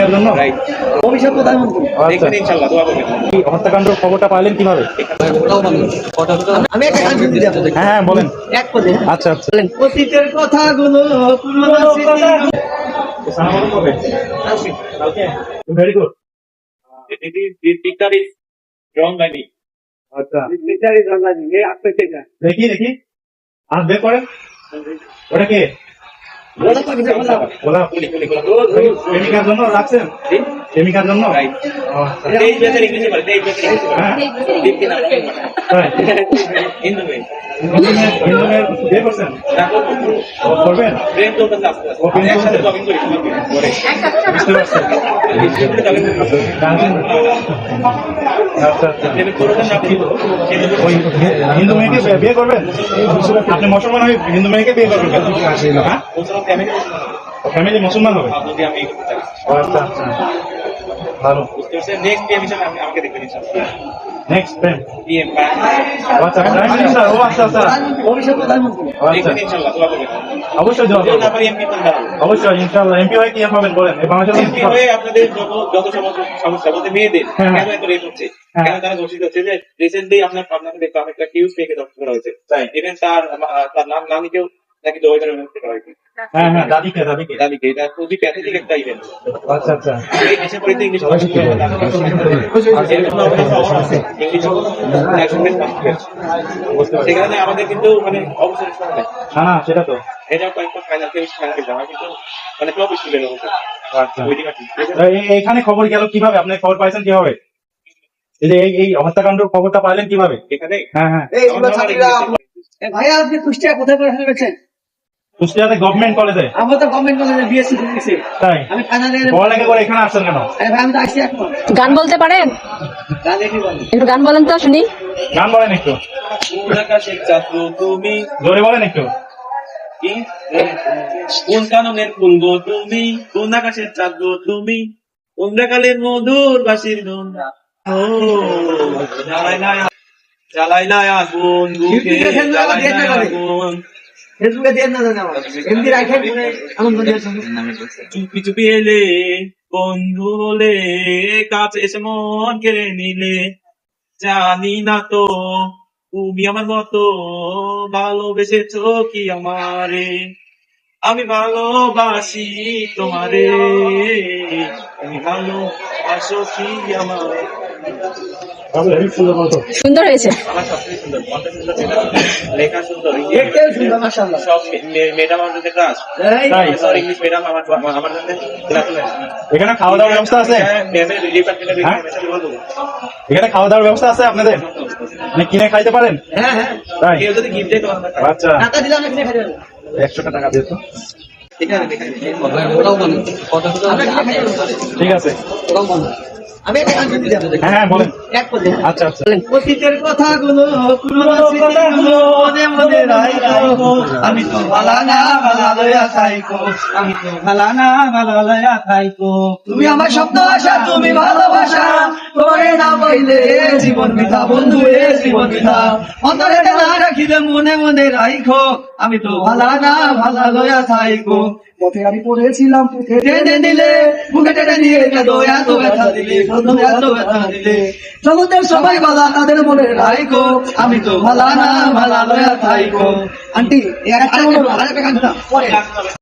জন্য ভবিষ্যৎ প্রধানমন্ত্রী দেখবেন ইনশাআল্লাহ, দোয়া করবেন। এই হত্যাকাণ্ড খবরটা পাইলেন কিভাবে? আমি একটা গান শুনতে যাবো। হ্যাঁ হ্যাঁ বলেন। এক পদে আচ্ছা আচ্ছা। অতীতের কথাগুলো পুরনো স্মৃতি। সালাম কবে? কালকে। Very good. This picture is drawn by me. আচ্ছা বিচারি জানানি এই আপনি থেকে দেখি দেখি আর বের করেন। ওটা কে? বলা তো কিছু বলা গোলাপ। প্রেমিকার জন্য রাখছেন? প্রেমিকার জন্য? Right. ও, আচ্ছা। Teis better English বলে, teis better English বলে। হ্যাঁ Fifteen hours time বলে। তাই? হিন্দু মেয়ে। হিন্দু মেয়ের বিয়ে করছেন? তারপর করবেন? প্রেম চলতেছে আস্তে আস্তে। ও, প্রেম একসাথে চলতেছে। jogging করি সবাই করে। বুঝতে পারছেন? একসাথে jogging করি। আচ্ছা আচ্ছা। প্রেমে করবেন না আপনি? ওই হিন্দু মেয়েকে বিয়ে করবেন? আপনি মুসলমান হয়ে হিন্দু মেয়েকে বিয়ে করবেন কেন? হ্যাঁ? মুসলমান family ফ্যামিলি মুসলমান হবে? যদি আমি করতে চাই। ও, আচ্ছা আচ্ছা ভালো। বুঝতে পারছেন? Next PM হিসেবে আমাকে দেখবেন ইনশাআল্লাহ। নেক্সট টাইম PM বা আচ্ছা প্রাইম মিনিস্টার। ও আচ্ছা আচ্ছা। ভবিষ্যৎ প্রধানমন্ত্রী ও, আচ্ছা দেখবেন ইনশাআল্লাহ, দোয়া করবেন। অবশ্যই দোয়া যদি করবো। না পারি MP করে দাঁড়াবো। অবশ্যই ইনশাআল্লাহ। এমপি হয়ে কি হবেন বলেন? এই বাংলাদেশের এমপি হয়ে আপনাদের যত সমস্যা বলতে মেয়েদের হ্যাঁ। কেন এত রেপ হচ্ছে, হ্যাঁ। কেন তারা ধর্ষিত হচ্ছে, যে রিসেন্টলি আপনাকে দেখলাম একটা কিউজ মেয়েকে ধর্ষণ করা হয়েছে। তাই? ইভেন তার নানিকেও নাকি দৌড়ানোর মধ্যে করা হয়েছে। হ্যাঁ হ্যাঁ দাদিকে দাদিকে। দাদিকে, এটা খুবই প্যাথেটিক একটা ইভেন্ট। আচ্ছা আচ্ছা। এই দেশে পড়িতে ইংলিশ ভাষা শিখতে হবে। আর এরকম আমাদের শহর আছে, ইংলিশ একসঙ্গে সে কারণে আমাদের কিন্তু মানে অবসর নেই। না না সেটা তো। এটা কয়েকটা ফাইনাল যাওয়া কিন্তু মানে টপ স্টুডেন্ট হচ্ছে আচ্ছা ওইদিকে আছে। এইখানে খবর গেল কিভাবে? আপনি খবর পাইছেন কিভাবে? এই যে এই হত্যাকাণ্ডের খবরটা পাইলেন কিভাবে? এখানে হ্যাঁ হ্যাঁ। এই ছাত্রীরা ভাইয়া আপনি কুষ্টিয়া কোথায় পড়াশোনা করছেন? কুষ্টিয়াতে গভর্নমেন্ট কলেজে। আমরা তো গভর্নমেন্ট কলেজে বিএসসি করেছি। তাই? আমি ফাইনাল ইয়ারে পড়ালেখা করে এখানে আসছেন কেন? ভাই আমি তো আসছি এখন গান বলতে পারেন? গান দেখি বলি একটু গান বলেন তো শুনি। গান বলেন একটু, কোন আকাশের চাঁদ তুমি, জোরে বলেন একটু। কি কোন কাননের ফুল গো তুমি, কোন আকাশের চাঁদ গো তুমি, কোন কালের মধুর বাসির ধুন। ও জ্বালাই না আগুন বুকে, জ্বালাই না আগুন। ফেসবুকে দিয়ে না জানা আমার এমনি রাখেন এমন বন্ধু আছে চুপি চুপি এলে বন্ধু হলে, কাছে এসে মন কেড়ে নিলে, জানি না তো তুমি আমার মতো ভালোবেসেছো কি আমারে, আমি ভালোবাসি তোমারে, তুমি ভালোবাসো কি আমারে। সুন্দর হয়েছে। আমার সবচেয়ে সুন্দর, কণ্ঠ সুন্দর, লেখা সুন্দর, দেখতেও সুন্দর মাশাআল্লাহ সব ম্যাডাম আমার সাথে ক্লাস, তাই? ইংলিশ ম্যাডাম আমার সাথে ক্লাস। এখানে খাওয়া দাওয়ার ব্যবস্থা আছে? হ্যাঁ? এখানে খাওয়া দাওয়ার ব্যবস্থা আছে আপনাদের? মানে কিনে খাইতে পারেন? হ্যাঁ হ্যাঁ তাই? কেউ যদি গিফট দেয় তো আমরা খাই। আচ্ছা টাকা দিলে আমি কিনে খাই দেব 100 টাকা দিয়ে তো। এখানে দেখাই দিই। আমরা কিনে খাই দেব ঠিক আছে। আমি একটা গান শুনতে যাবো হ্যাঁ হ্যাঁ বলেন। এক পদে আচ্ছা আচ্ছা। অতীতের কথাগুলো পুরনো স্মৃতিগুলো মনে মনে রাখো, আমি তো ভালা না ভালা লয়া থাইকো, আমি তো ভালা না ভালা লয়া থাইকো, তুমি আমার শব্দ আশা, তুমি ভালোবাসা, তোরে না পাইলে এ জীবন বৃথা, বন্ধু এ জীবন বৃথা, অন্তরে না রাখিলে মনে মনে রাখো, আমি তো ভালা না ভালা লয়া থাইকো, পথে আমি পড়েছিলাম পথে টেনে দিলে, বুকে টেনে নিয়ে এত ব্যথা দিলে, এত ব্যথা দিলে, জগতের সবাই ভালা তাদের মনে রাখো, আমি তো ভালা না ভালা লয়া থাইকো। আন্টি আরেকটা গান পরে